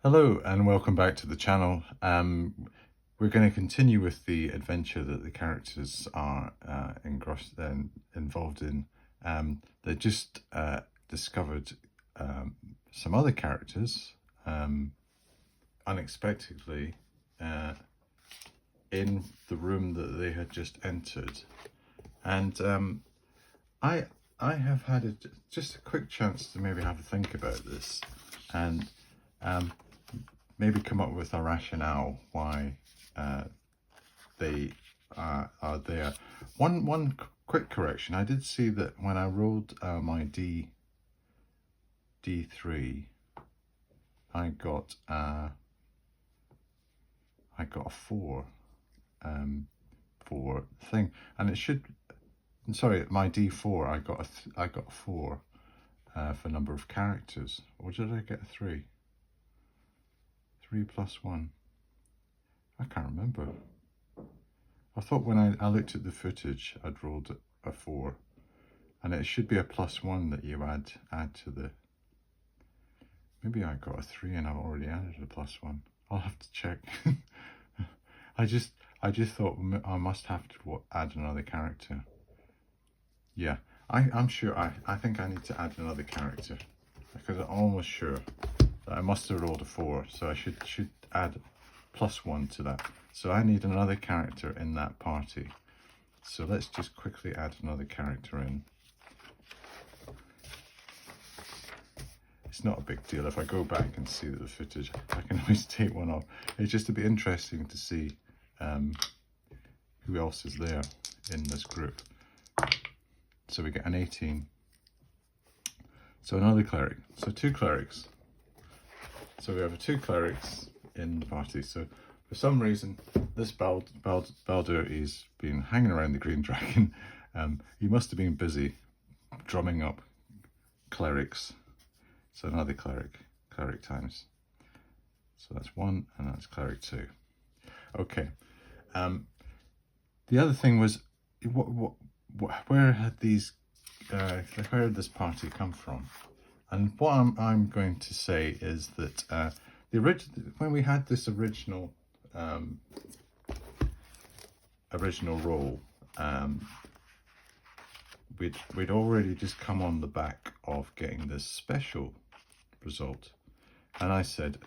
Hello and welcome back to the channel. We're going to continue with the adventure that the characters are involved in. They just discovered some other characters unexpectedly in the room that they had just entered, and I have had just a quick chance to maybe have a think about this and maybe come up with a rationale why they are there. One quick correction: I did see that when I rolled my D3, I got a 4 for thing, and it should. Sorry, my D4. I got a 4 for number of characters, or did I get a 3? 3 plus 1. I can't remember. I thought when I looked at the footage, I'd rolled a 4, and it should be a plus 1 that you add to the. Maybe I got a 3 and I've already added a plus 1. I'll have to check. I just thought I must have to add another character. Yeah, I'm sure. I think I need to add another character because I'm almost sure that I must have rolled a 4, so I should add plus 1 to that. So I need another character in that party. So let's just quickly add another character in. It's not a big deal. If I go back and see the footage, I can always take one off. It's just a bit interesting to see who else is there in this group. So we get an 18. So another cleric. So 2 clerics. So we have 2 clerics in the party. So for some reason, this Baldur is been hanging around the Green Dragon. He must have been busy drumming up clerics. So another cleric times. So that's 1, and that's cleric 2. Okay. The other thing was, where had these? Where did this party come from? And what I'm going to say is that when we had this original role, we'd already just come on the back of getting this special result, and I said,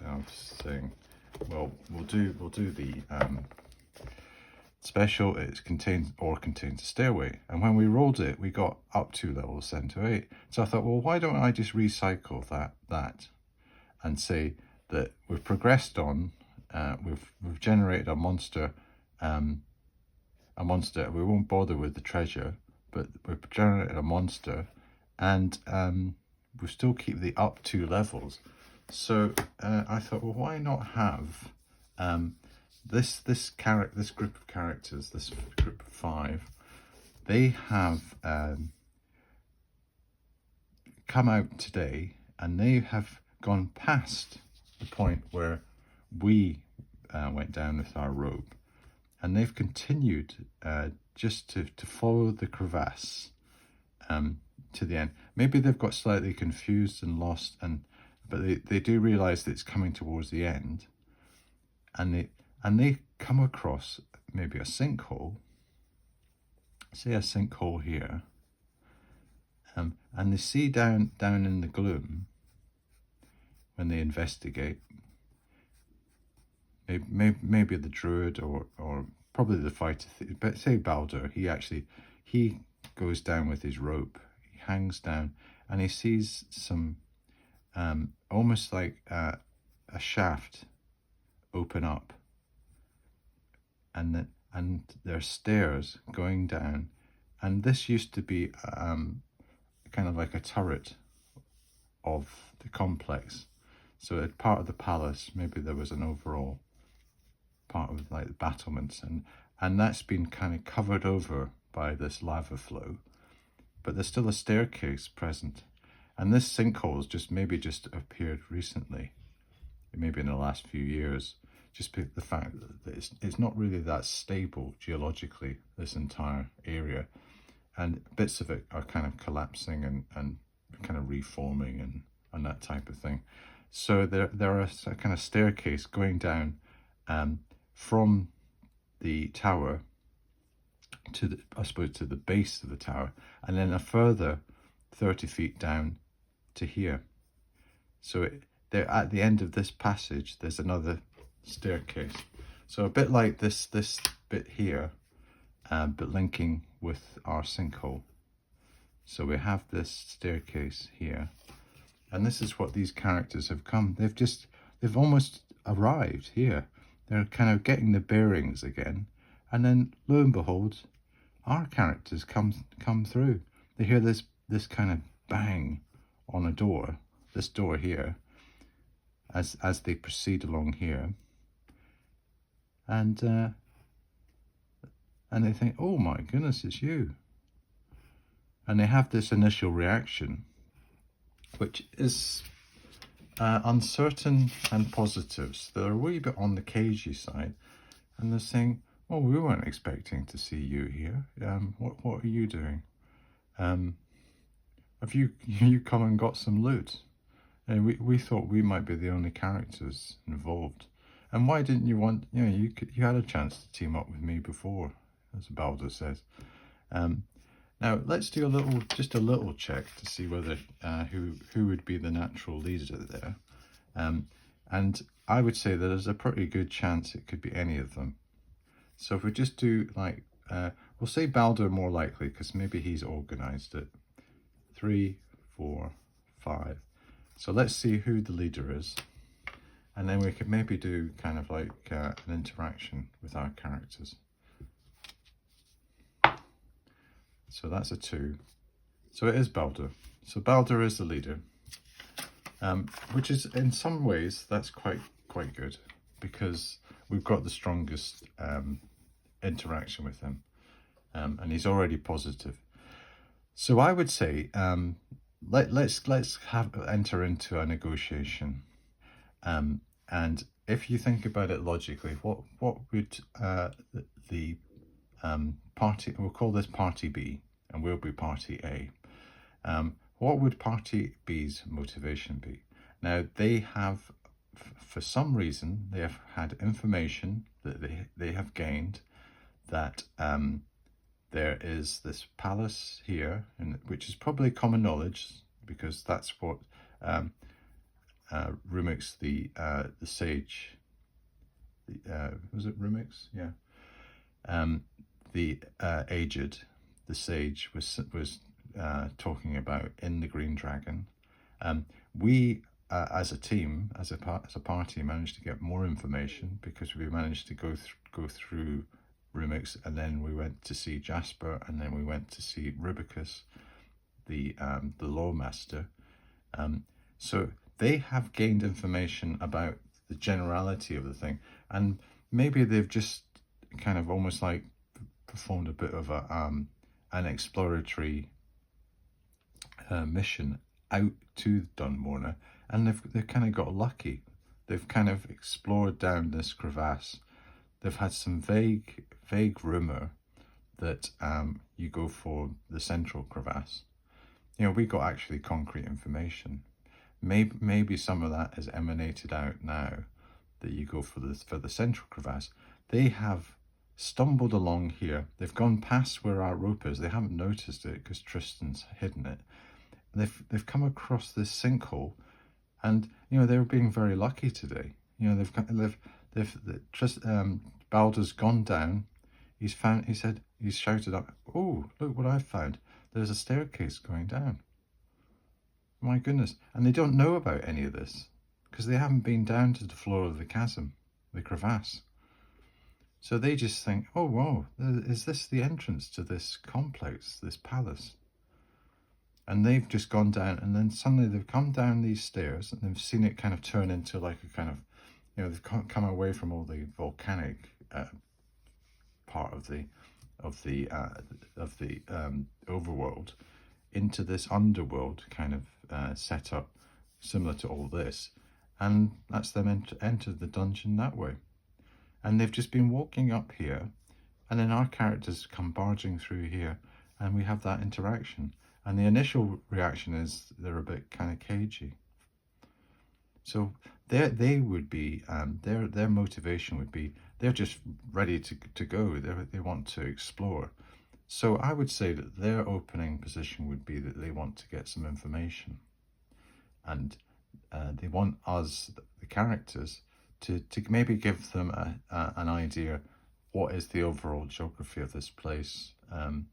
well, we'll do the special. It contains a stairway, and when we rolled it, we got up 2 levels, 7 to 8. So I thought, well, why don't I just recycle that and say that we've progressed on, we've generated a monster. We won't bother with the treasure, but we've generated a monster, and we still keep the up 2 levels. So I thought, well, why not have this group of characters, this group of 5, they have come out today, and they have gone past the point where we went down with our rope, and they've continued just to follow the crevasse to the end. Maybe they've got slightly confused and lost, but they do realise that it's coming towards the end, and they come across maybe a sinkhole, say a sinkhole here, and they see down in the gloom when they investigate, maybe the druid or probably the fighter, but say Baldur, he goes down with his rope, he hangs down, and he sees some almost like a shaft open up, and there's stairs going down, and this used to be kind of like a turret of the complex. So it's part of the palace. Maybe there was an overall part of like the battlements, and that's been kind of covered over by this lava flow, but there's still a staircase present. And this sinkhole has just appeared recently, maybe in the last few years. Just the fact that it's not really that stable geologically, this entire area, and bits of it are kind of collapsing and kind of reforming and that type of thing. So there is a kind of staircase going down from the tower to the, I suppose, to the base of the tower, and then a further 30 feet down to here. So there at the end of this passage, there's another staircase. So a bit like this bit here, but linking with our sinkhole. So we have this staircase here, and this is what these characters have come. They've almost arrived here. They're kind of getting the bearings again, and then lo and behold, our characters come through. They hear this kind of bang on a door, this door here, as they proceed along here, and they think, oh my goodness, it's you. And they have this initial reaction, which is uncertain and positive. So they're a wee bit on the cagey side, and they're saying, "Oh, we weren't expecting to see you here. What are you doing? Have you come and got some loot? And we thought we might be the only characters involved. And why didn't you want? You had a chance to team up with me before," as Balder says. Now let's do just a little check to see whether who would be the natural leader there, and I would say that there's a pretty good chance it could be any of them. So if we just do like we'll say Balder more likely because maybe he's organised it. 3, 4, 5. So let's see who the leader is, and then we could maybe do kind of like an interaction with our characters. So that's a 2. So it is Balder. So Balder is the leader, which is in some ways that's quite good because we've got the strongest interaction with him, and he's already positive. So I would say let's enter into a negotiation, and if you think about it logically, what would the party, we'll call this party B and we'll be party A. What would party B's motivation be? Now they have, for some reason, they have had information that they have gained that there is this palace here, which is probably common knowledge because that's what Rumix the sage, was it Rumix? Yeah. The aged, the sage, was talking about in the Green Dragon. We, as a team, as a party, managed to get more information because we managed to go through Rumix, and then we went to see Jasper, and then we went to see Rubicus, the Lawmaster. So they have gained information about the generality of the thing, and maybe they've just kind of almost like performed a bit of an exploratory mission out to Dunmorna, and they've kind of got lucky. They've kind of explored down this crevasse. They've had some vague rumor that you go for the central crevasse. We got actually concrete information. Maybe some of that has emanated out now that you go for the central crevasse. They have stumbled along here. They've gone past where our rope is. They haven't noticed it because Tristan's hidden it. They've come across this sinkhole, and they were being very lucky today. Balder's gone down. He's shouted up, "Oh, look what I've found. There's a staircase going down." My goodness. And they don't know about any of this because they haven't been down to the floor of the chasm, the crevasse. So they just think, "Oh, whoa, is this the entrance to this complex, this palace?" And they've just gone down, and then suddenly they've come down these stairs and they've seen it kind of turn into like a kind of, they've come away from all the volcanic part of the overworld into this underworld kind of setup similar to all this, and that's them entered the dungeon that way. And they've just been walking up here, and then our characters come barging through here, and we have that interaction. And the initial reaction is they're a bit kind of cagey. So they would be their motivation would be they're just ready to go. They want to explore. So I would say that their opening position would be that they want to get some information, and they want us, the characters, to maybe give them an idea what is the overall geography of this place, and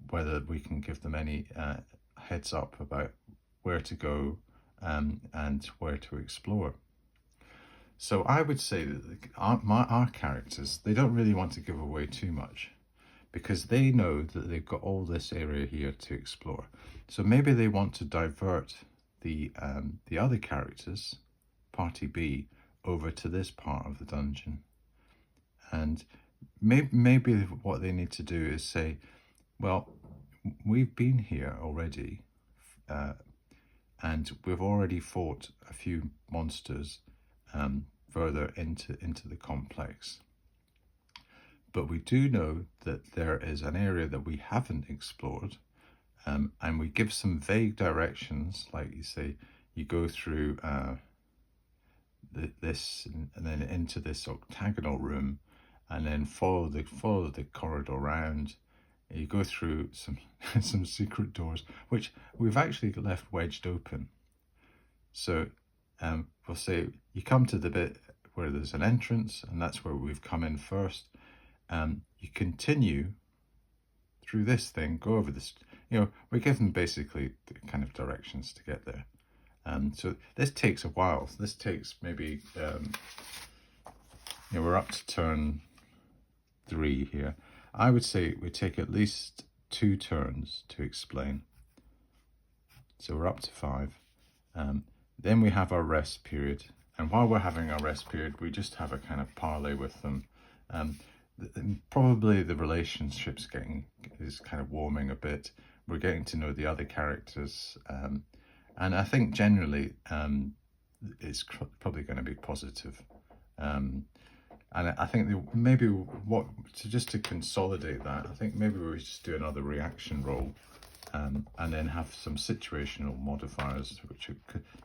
whether we can give them any heads up about where to go, and where to explore. So I would say that our characters, they don't really want to give away too much, because they know that they've got all this area here to explore. So maybe they want to divert the other characters, Party B, over to this part of the dungeon. And maybe what they need to do is say, well, we've been here already, and we've already fought a few monsters further into the complex. But we do know that there is an area that we haven't explored, and we give some vague directions, like you say, you go through this and then into this octagonal room, and then follow the corridor round. You go through some some secret doors, which we've actually left wedged open. So we'll say you come to the bit where there's an entrance, and that's where we've come in first. You continue through this thing, go over this, we give them basically the kind of directions to get there. So this takes a while. This takes maybe, we're up to turn 3 here. I would say it would take at least 2 turns to explain. So we're up to 5. Then we have our rest period. And while we're having our rest period, we just have a kind of parley with them. Probably the relationship's is kind of warming a bit. We're getting to know the other characters. And I think generally it's probably going to be positive. And I think maybe just to consolidate that, I think maybe we just do another reaction roll, and then have some situational modifiers, which are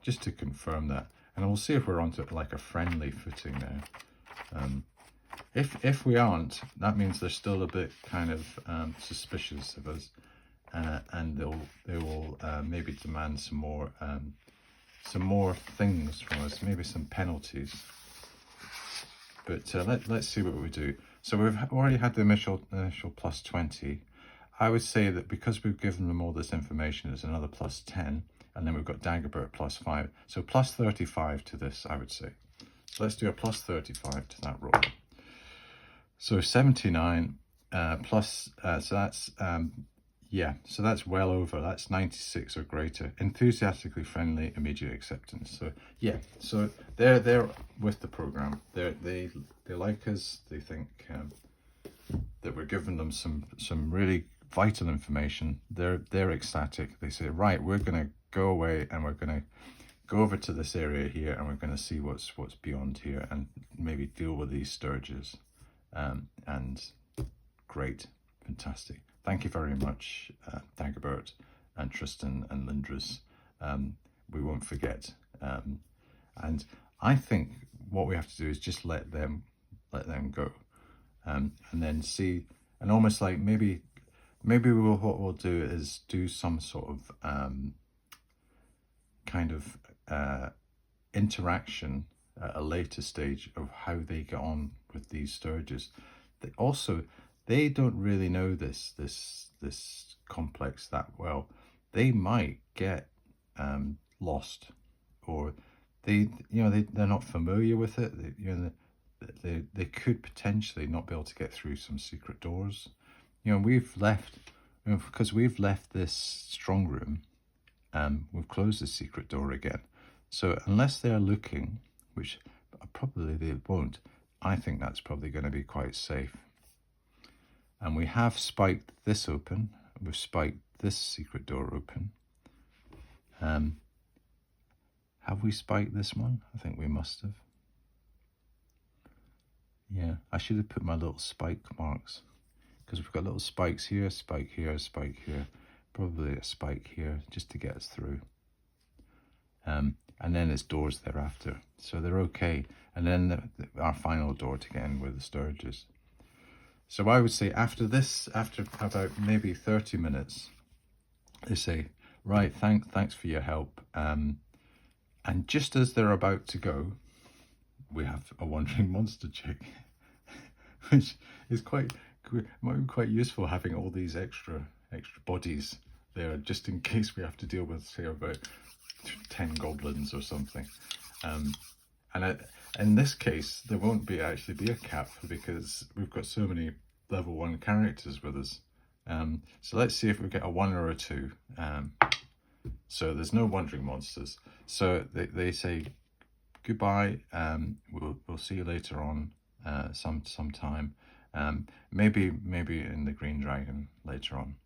just to confirm that. And we'll see if we're onto like a friendly footing now. If we aren't, that means they're still a bit kind of suspicious of us, and they will maybe demand some more things from us, maybe some penalties. But let's see what we do. So we've already had the initial plus 20. I would say that because we've given them all this information, it's another plus 10, and then we've got Dagobert plus 5. So plus 35 to this, I would say. So let's do a plus 35 to that roll. So 79 plus, so that's, so that's well over, that's 96 or greater. Enthusiastically friendly, immediate acceptance. So yeah, so they're with the program. They like us. They think that we're giving them some really vital information. They're ecstatic. They say, right, we're gonna go away and we're gonna go over to this area here, and we're gonna see what's beyond here, and maybe deal with these sturges. And great, fantastic. Thank you very much, Dagobert and Tristan and Lindris. We won't forget. And I think what we have to do is just let them go, and then see, and almost like maybe what we'll do is do some sort of kind of interaction at a later stage of how they get on with these sturges. They don't really know this complex that well. They might get lost, or they're not familiar with it. They could potentially not be able to get through some secret doors. Because we've left this strong room, we've closed the secret door again. So unless they're looking, which probably they won't, I think that's probably going to be quite safe. And we have spiked this open. We've spiked this secret door open. Have we spiked this one? I think we must have. Yeah, I should have put my little spike marks, because we've got little spikes here, spike here, spike here, probably a spike here just to get us through. and then it's doors thereafter. So they're okay. And then our final door to get in with the Sturges. So I would say after this, after about maybe 30 minutes, they say, right, thanks for your help. And just as they're about to go, we have a wandering monster chick, which is might be quite useful, having all these extra bodies there, just in case we have to deal with, say, about 10 goblins or something. In this case, there won't actually be a cap, because we've got so many level 1 characters with us. So let's see if we get a 1 or a 2. So there's no wandering monsters. So they say goodbye. We'll see you later on, sometime. Maybe in the Green Dragon later on.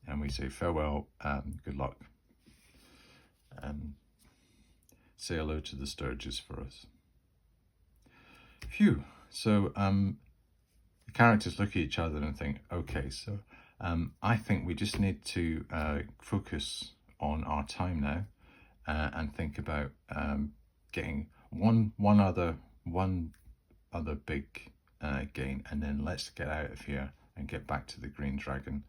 And we say farewell. Good luck. Say hello to the Sturges for us. Phew. So the characters look at each other and think, okay, so I think we just need to focus on our time now, and think about getting one other big gain, and then let's get out of here and get back to the Green Dragon.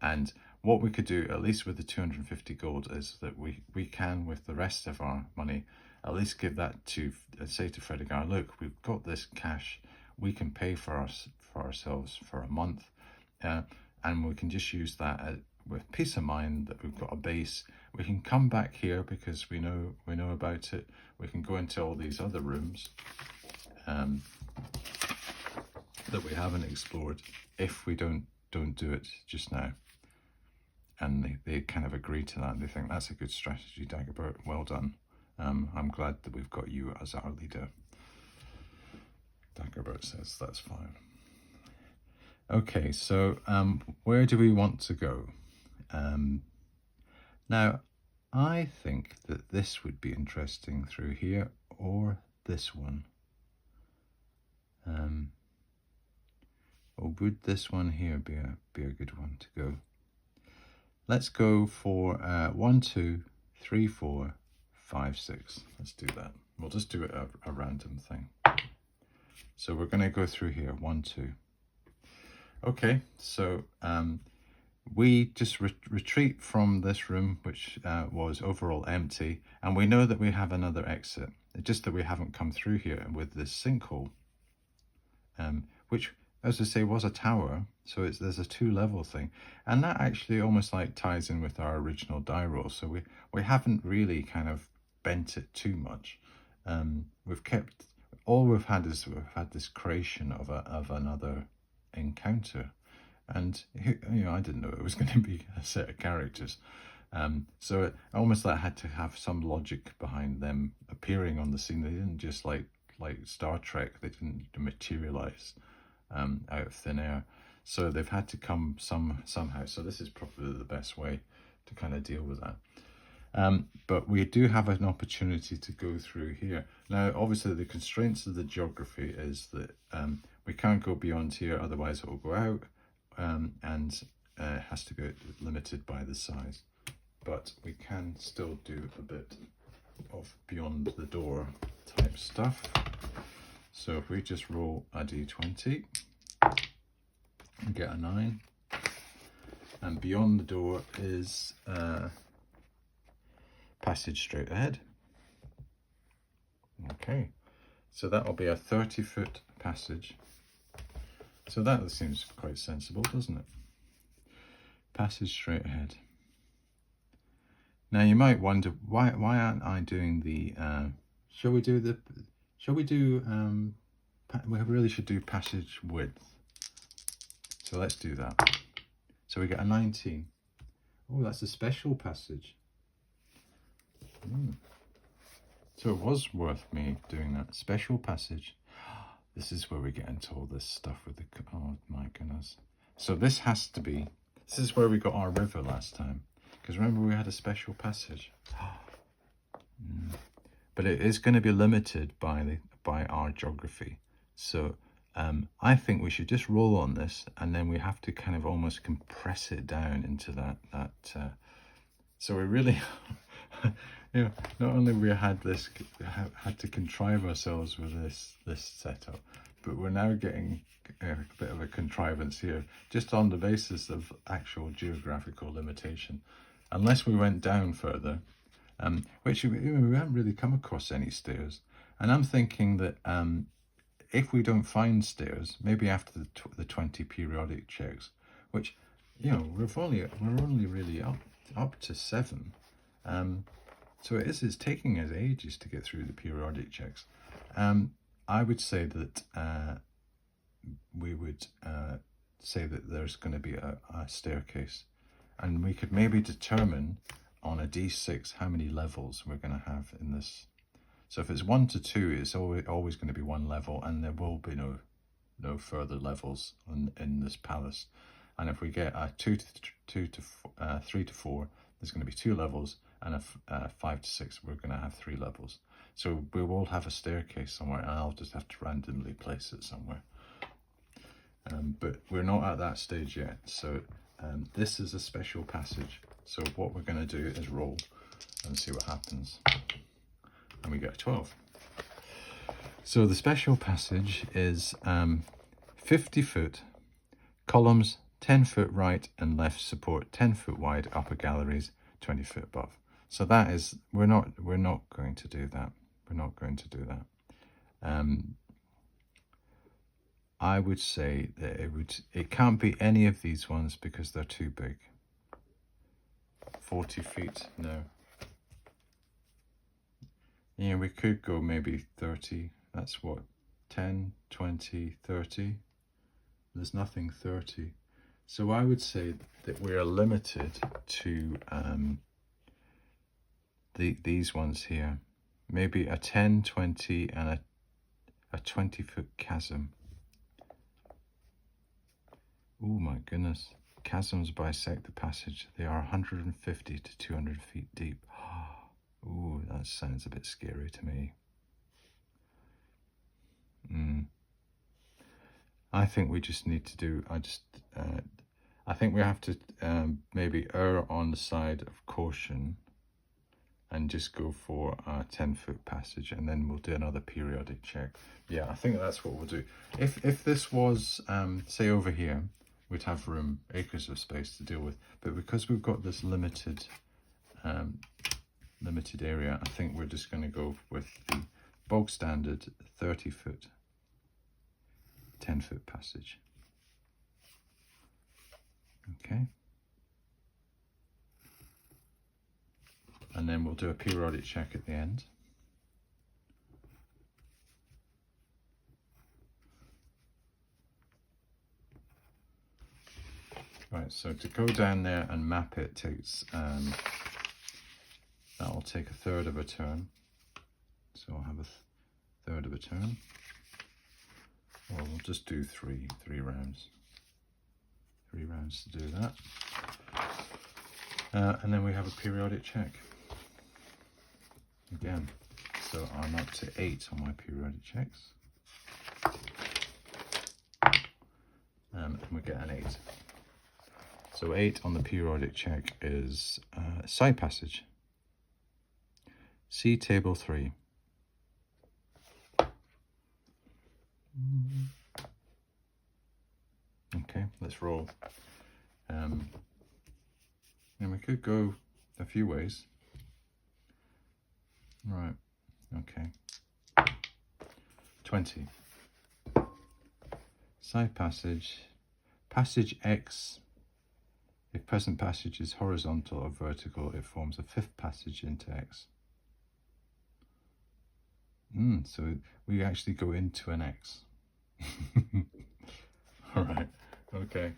And what we could do, at least with the 250 gold, is that we can, with the rest of our money, at least give that to, say to Fredegar, look, we've got this cash, we can pay for ourselves for a month, and we can just use that with peace of mind that we've got a base. We can come back here because we know about it. We can go into all these other rooms that we haven't explored if we don't do it just now. And they kind of agree to that. They think that's a good strategy, Dagobert. Well done. I'm glad that we've got you as our leader. Dagobert says that's fine. Okay, so where do we want to go? Now, I think that this would be interesting through here, or this one. Or would this one here be a good one to go? Let's go for 1, 2, 3, 4, 5, 6. Let's do that. We'll just do it a random thing. So we're going to go through here, 1, 2. Okay, so we just retreat from this room, which was overall empty, and we know that we have another exit. It's just that we haven't come through here with this sinkhole, which, as I say, was a tower, so there's a 2-level thing, and that actually almost like ties in with our original die roll. So we haven't really kind of bent it too much. We've kept, all we've had is this creation of another encounter, and I didn't know it was going to be a set of characters. So it almost like had to have some logic behind them appearing on the scene. They didn't just like Star Trek. They didn't materialize out of thin air. So they've had to come somehow. So this is probably the best way to kind of deal with that. But we do have an opportunity to go through here. Now, obviously, the constraints of the geography is that we can't go beyond here, otherwise it will go out, and it has to go limited by the size. But we can still do a bit of beyond the door type stuff. So if we just roll a d20 and get a 9, and beyond the door is passage straight ahead. Okay, so that will be a 30-foot passage. So that seems quite sensible, doesn't it? Passage straight ahead. Now you might wonder, why aren't I doing the we really should do passage width. So let's do that. So we get a 19. Oh, that's a special passage. So it was worth me doing that. Special passage. This is where we get into all this stuff with the, oh my goodness. So this is where we got our river last time. Because remember, we had a special passage. But it is going to be limited by our geography. So I think we should just roll on this, and then we have to kind of almost compress it down into that. So we really, you know, not only we had to contrive ourselves with this setup, but we're now getting a bit of a contrivance here, just on the basis of actual geographical limitation. Unless we went down further, which we haven't really come across any stairs, and I'm thinking that if we don't find stairs, maybe after the 20 periodic checks, which, you know, we're only really up to 7. So it's taking us ages to get through the periodic checks. I would say that we would say that there's going to be a staircase, and we could maybe determine on a d6 how many levels we're going to have in this. So if it's 1 to 2, it's always going to be 1 level, and there will be no further levels in this palace. And if we get a 3 to 4, there's going to be 2 levels, and a 5 to 6, we're going to have 3 levels. So we will have a staircase somewhere, and I'll just have to randomly place it somewhere. But we're not at that stage yet. So this is a special passage. So what we're going to do is roll and see what happens. And we get a 12. So the special passage is 50 foot, columns 10 foot right and left support 10 foot wide, upper galleries 20 foot above. So that is, we're not going to do that. We're not going to do that. I would say that it can't be any of these ones because they're too big. 40 feet, no. Yeah, we could go maybe 30. That's what, 10, 20, 30. There's nothing 30. So I would say that we are limited to these ones here. Maybe a 10, 20 and a 20 foot chasm. Oh my goodness. Chasms bisect the passage. They are 150 to 200 feet deep. Ooh, that sounds a bit scary to me. I think we just need to do, I think we have to maybe err on the side of caution and just go for a 10 foot passage, and then we'll do another periodic check. Yeah, I think that's what we'll do. If this was, say over here, we'd have room, acres of space to deal with. But because we've got this limited area, I think we're just going to go with the bog standard 30 foot, 10 foot passage. Okay. And then we'll do a periodic check at the end. Right, so to go down there and map it takes, that'll take a third of a turn. So I'll have a third of a turn. Or we'll just do three rounds. 3 rounds to do that. And then we have a periodic check. Again, so I'm up to 8 on my periodic checks. And we get an 8. So 8 on the periodic check is side passage. See table 3. Okay, let's roll. And we could go a few ways. Right, okay. 20. Side passage. Passage X. If present passage is horizontal or vertical, it forms a 5th passage into X. So we actually go into an X. All right, okay.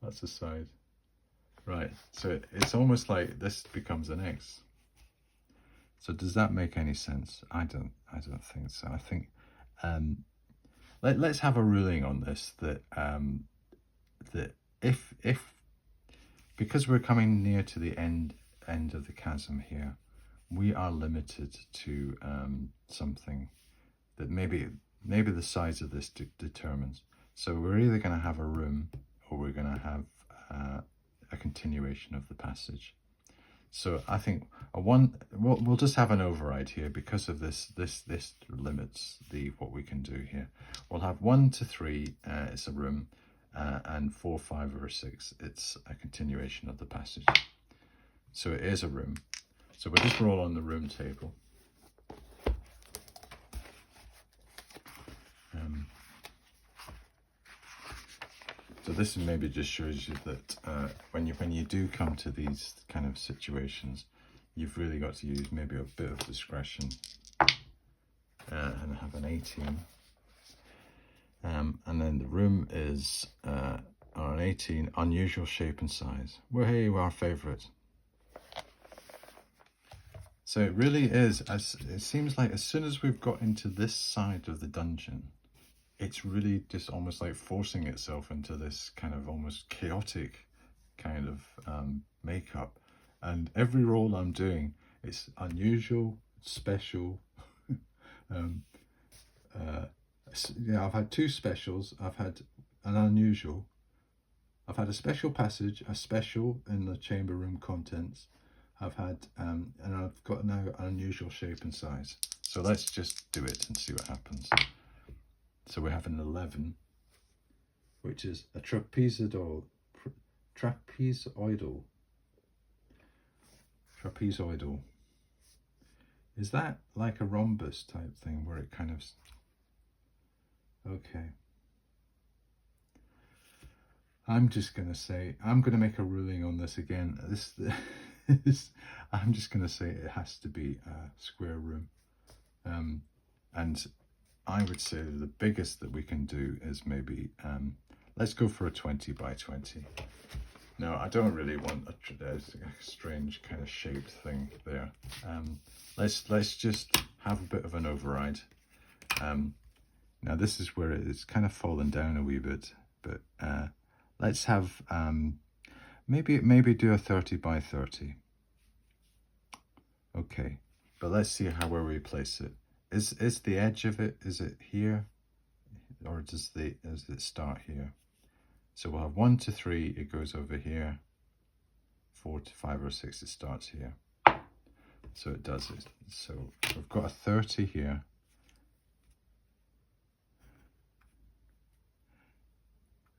That's a side. Right, so it's almost like this becomes an X. So does that make any sense? I don't think so. I think let's have a ruling on this that that if because we're coming near to the end of the chasm here, we are limited to something that maybe the size of this determines. So we're either going to have a room, or we're going to have a continuation of the passage. So I think we'll just have an override here because of this limits what we can do here. We'll have 1 to 3, it's a room, and 4, 5, or 6, it's a continuation of the passage. So it is a room. So we'll just roll on the room table. So this maybe just shows you that when you do come to these kind of situations, you've really got to use maybe a bit of discretion and have an 18. And then the room is an 18, unusual shape and size. Well, hey, our favourite. So it really is, it seems like as soon as we've got into this side of the dungeon, it's really just almost like forcing itself into this kind of almost chaotic kind of makeup. And every roll I'm doing, it's unusual, special. Yeah, I've had 2 specials. I've had an unusual. I've had a special passage, a special in the chamber room contents. I've had, and I've got now an unusual shape and size. So let's just do it and see what happens. So we have an 11, which is a trapezoidal. Is that like a rhombus type thing where it kind of... Okay. I'm just going to say, I'm going to make a ruling on this again. I'm just going to say it has to be a square room. And I would say the biggest that we can do is maybe, let's go for a 20 by 20. No, I don't really want a strange kind of shaped thing there. Let's just have a bit of an override. Now this is where it's kind of fallen down a wee bit, but let's have, maybe do a 30 by 30. Okay, but let's see where we place it. Is the edge of it, is it here? Or does it start here? So we'll have 1 to 3, it goes over here. 4 to 5 or 6, it starts here. So it does it. So we've got a 30 here.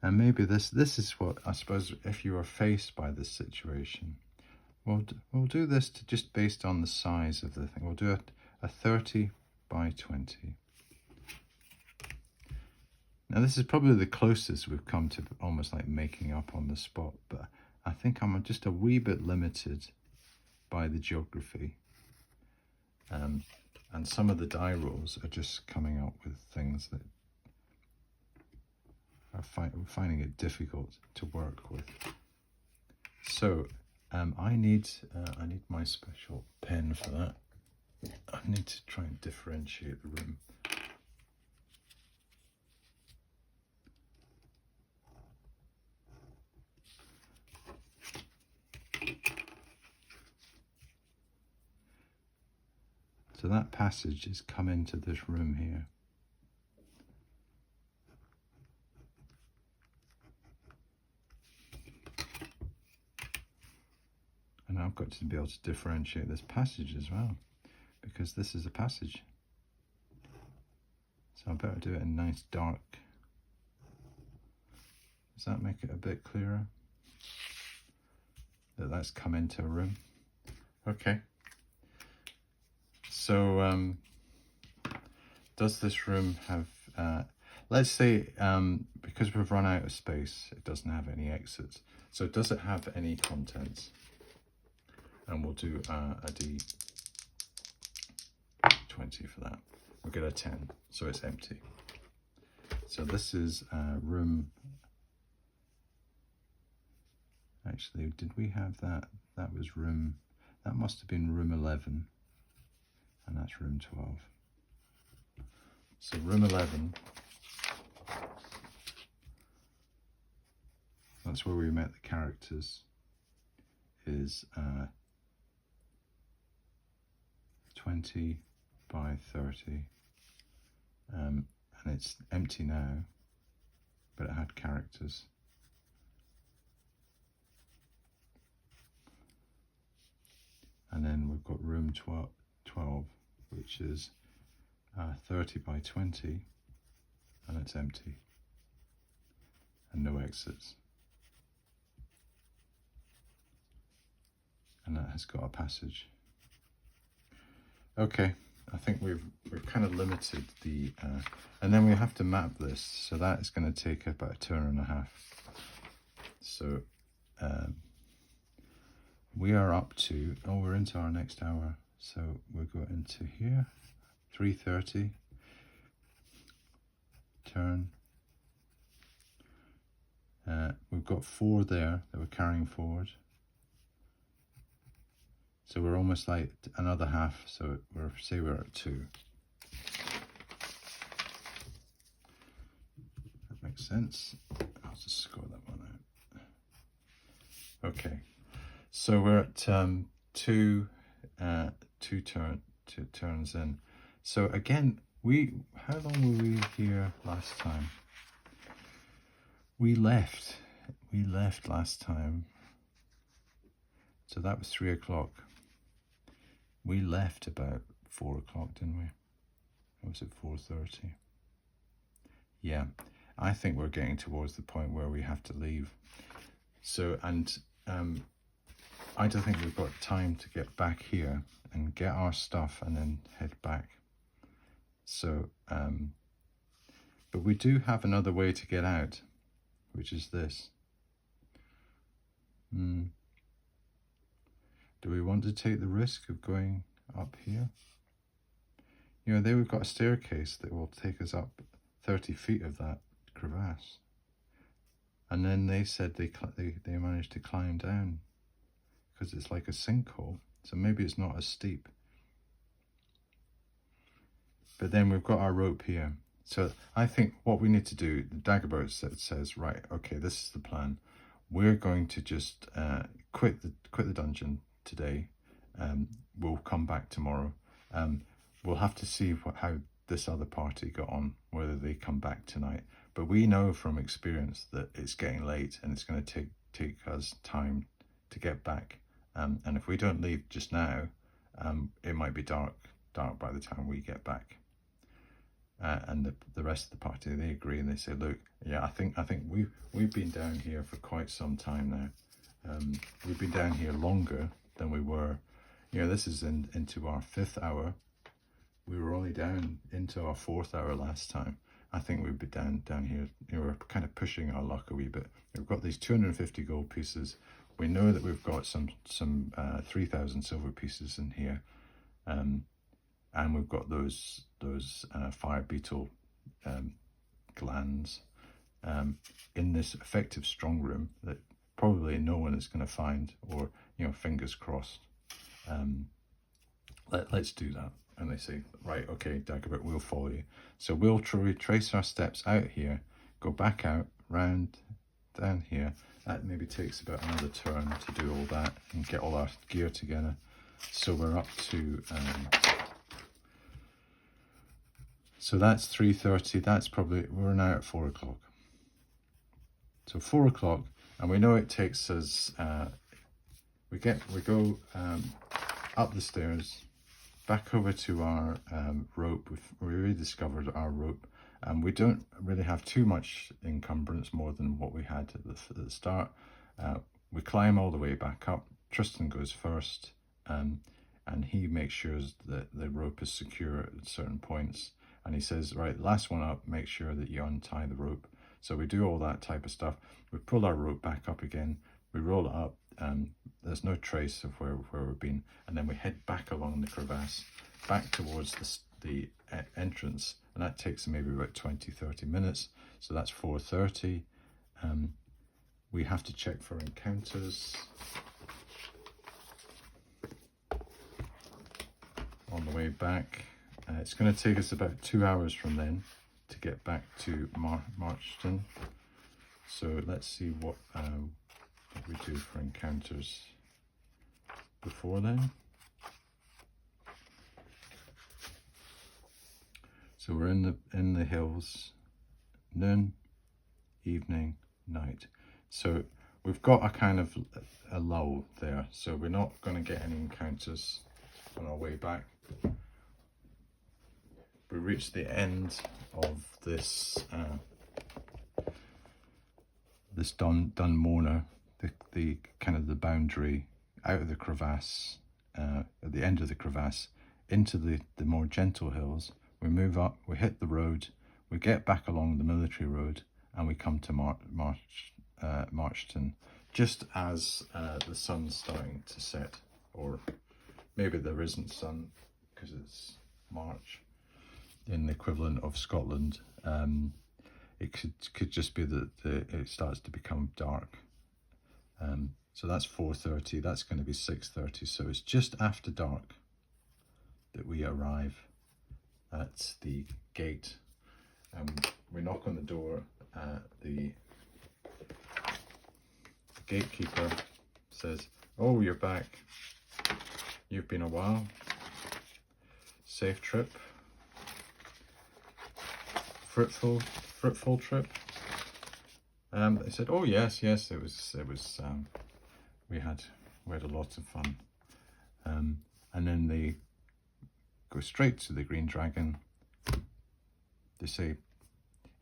And maybe this is what, I suppose, if you were faced by this situation, we'll do this to just based on the size of the thing. We'll do a 30 by 20. Now this is probably the closest we've come to almost like making up on the spot, but I think I'm just a wee bit limited by the geography. And some of the die rolls are just coming up with things that are finding it difficult to work with. So I need my special pen for that. I need to try and differentiate the room. So that passage has come into this room here. And I've got to be able to differentiate this passage as well, because this is a passage. So I better do it in nice dark. Does that make it a bit clearer? That's come into a room. Okay. So does this room have, let's say, because we've run out of space, it doesn't have any exits. So does it have any contents? And we'll do a D20 for that. We'll get a 10, so it's empty. So this is room, actually, did we have that? That was room, that must have been room 11, and that's room 12. So room 11, that's where we met the characters, is 20 by 30, and it's empty now, but it had characters. room 12, which is 30 by 20, and it's empty and no exits. And that has got a passage. Okay, I think we've kind of limited the, and then we have to map this, so that is going to take about a turn and a half. So we are up to, oh, we're into our next hour, so we'll go into here, 3:30, turn. We've got 4 there that we're carrying forward. So we're almost like another half, so say we're at 2. That makes sense. I'll just score that one out. Okay, so we're at two turns in. So again, how long were we here last time? We left last time. So that was 3 o'clock. We left about 4 o'clock, didn't we? Or was it 4:30? Yeah, I think we're getting towards the point where we have to leave. So, and I don't think we've got time to get back here and get our stuff and then head back. So, but we do have another way to get out, which is this. Do we want to take the risk of going up here? You know, there we've got a staircase that will take us up 30 feet of that crevasse. And then they said they managed to climb down because it's like a sinkhole. So maybe it's not as steep. But then we've got our rope here. So I think what we need to do, the Dagobert says, right, okay, this is the plan. We're going to just quit the dungeon today. We'll come back tomorrow. We'll have to see how this other party got on, whether they come back tonight. But we know from experience that it's getting late and it's going to take us time to get back. And if we don't leave just now, it might be dark by the time we get back. And the rest of the party, they agree and they say, look, yeah, I think we've been down here for quite some time now. We've been down here longer than we were. You know, this is into our 5th hour. We were only down into our 4th hour last time. I think we'd be down here. You know, we're kind of pushing our luck a wee bit. We've got these 250 gold pieces. We know that we've got some 3,000 silver pieces in here, and we've got those fire beetle glands in this effective strong room that probably no one is going to find, or, you know, fingers crossed. Let's do that. And they say, right, okay, Dagobert, we'll follow you. So we'll retrace our steps out here, go back out, round, down here. That maybe takes about another turn to do all that and get all our gear together. So we're up to, so that's 3:30. That's probably, we're now at 4 o'clock. So 4 o'clock, and we know it takes us, we go up the stairs, back over to our rope. We rediscovered our rope, and we don't really have too much encumbrance more than what we had at the start. We climb all the way back up. Tristan goes first, and he makes sure that the rope is secure at certain points. And he says, right, last one up, make sure that you untie the rope. So we do all that type of stuff. We pull our rope back up again. We roll it up. There's no trace of where we've been, and then we head back along the crevasse back towards the entrance, and that takes maybe about 20-30 minutes. So that's 4:30. We have to check for encounters on the way back. It's going to take us about 2 hours from then to get back to Marchton. So let's see what we do for encounters before then. So we're in the hills, noon, evening, night. So we've got a kind of a lull there. So we're not going to get any encounters on our way back. We reached the end of this this Dunmorna, the kind of the boundary out of the crevasse, at the end of the crevasse, into the more gentle hills. We move up, we hit the road, we get back along the military road, and we come to Marchton, just as the sun's starting to set, or maybe there isn't sun because it's March in the equivalent of Scotland. It could just be that it starts to become dark. So that's 4:30. That's going to be 6:30. So it's just after dark that we arrive at the gate. We knock on the door. The gatekeeper says, "Oh, you're back. You've been a while. Safe trip. Fruitful trip." They said, "Oh yes, it was. We had a lot of fun." And then they go straight to the Green Dragon. They say,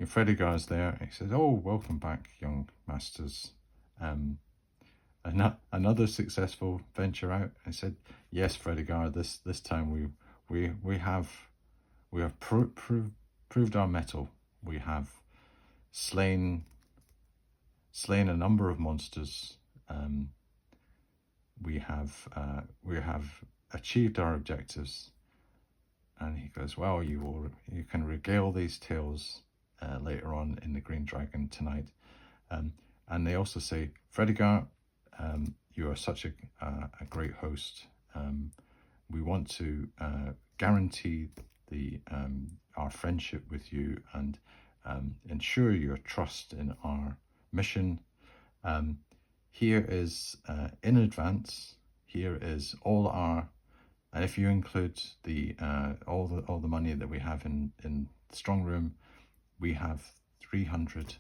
Fredegar's there. He says, "Oh, welcome back, young masters. Another successful venture out." I said, "Yes, Fredegar. This time we have proved our mettle. We have slain a number of monsters. We have achieved our objectives." And he goes, "Well, you can regale these tales later on in the Green Dragon tonight." And they also say, "Fredegar, you are such a great host. We want to guarantee our friendship with you and ensure your trust in our mission. Here is in advance. Here is all our, and if you include the all the money that we have in the strong room, we have 300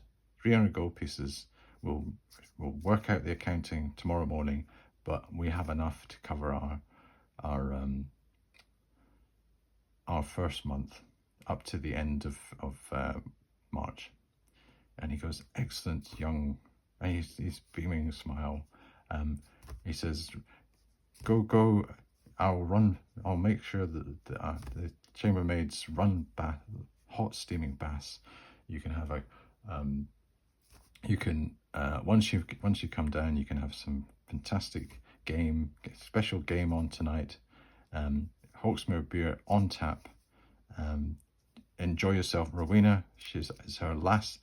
gold pieces. We'll work out the accounting tomorrow morning, but we have enough to cover our first month up to the end of March." And he goes, "Excellent, young," and he's beaming a smile. He says, Go. I'll make sure that the chambermaids run hot steaming baths. You can have once you come down, you can have some fantastic special game on tonight. Hawksmoor beer on tap. Enjoy yourself." Rowena, it's her last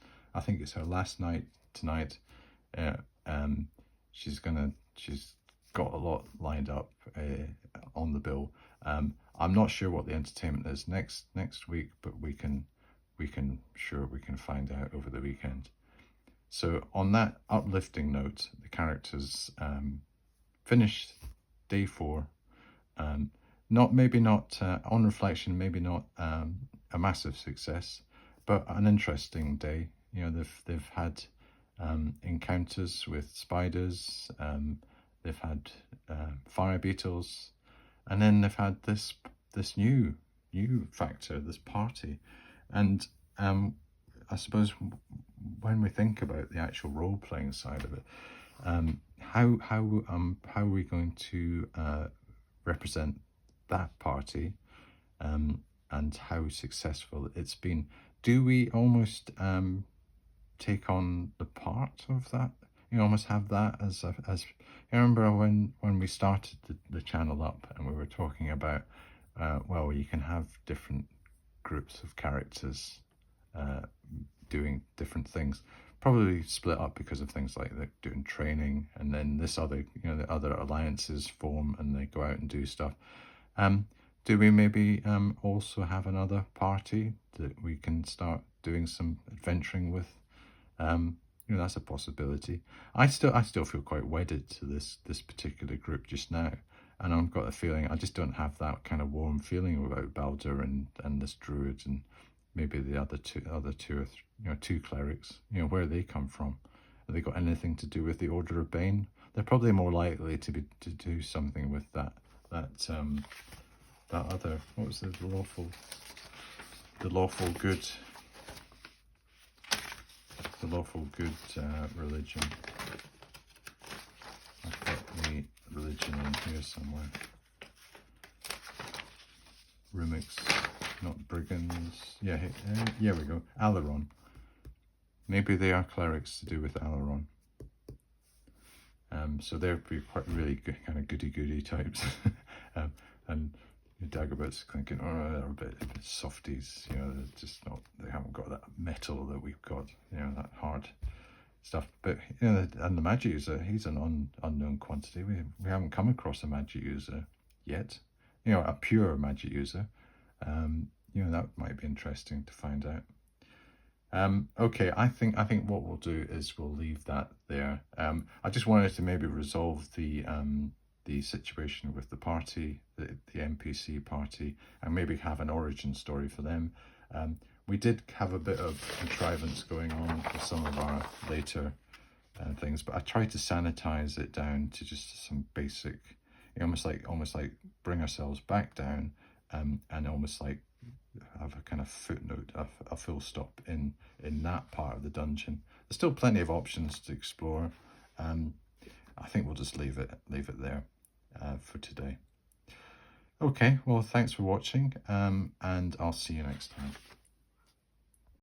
night tonight. She's got a lot lined up on the bill. I'm not sure what the entertainment is next week, but we can find out over the weekend. So on that uplifting note, the characters finished day 4. Maybe not on reflection, maybe not a massive success, but an interesting day. They've had encounters with spiders. They've had fire beetles, and then they've had this new factor, this party. And I suppose when we think about the actual role-playing side of it, how are we going to represent that party, and how successful it's been? Do we almost take on the part of that? You almost have that as I remember when we started the channel up, and we were talking about well, you can have different groups of characters doing different things, probably split up because of things like they're doing training, and then this other, the other alliances form and they go out and do stuff. Do we maybe also have another party that we can start doing some adventuring with? That's a possibility. I still feel quite wedded to this particular group just now, and I've got a feeling I just don't have that kind of warm feeling about Baldur and this druid, and maybe the other two or two clerics. Where they come from. Have they got anything to do with the Order of Bane? They're probably more likely to do something with that that that other, what was the lawful good, religion. I've got the religion in here somewhere. Rumix, not brigands. Yeah, here we go. Aileron. Maybe they are clerics to do with Aileron. So they're quite really good, kind of goody-goody types. And Dagobah's thinking, oh, they're a bit softies, you know, they're just not, they haven't got that metal that we've got, you know, that hard stuff. But, you know, and the magic user, he's an unknown quantity. We haven't come across a magic user yet, you know, a pure magic user. You know, that might be interesting to find out. Okay, I think what we'll do is we'll leave that there. I just wanted to maybe resolve the situation with the party, the NPC party, and maybe have an origin story for them. We did have a bit of contrivance going on with some of our later things, but I tried to sanitize it down to just some basic, almost like bring ourselves back down, and almost like have a kind of footnote, a full stop in that part of the dungeon. There's still plenty of options to explore. I think we'll just leave it there for today. Okay, well, thanks for watching, and I'll see you next time.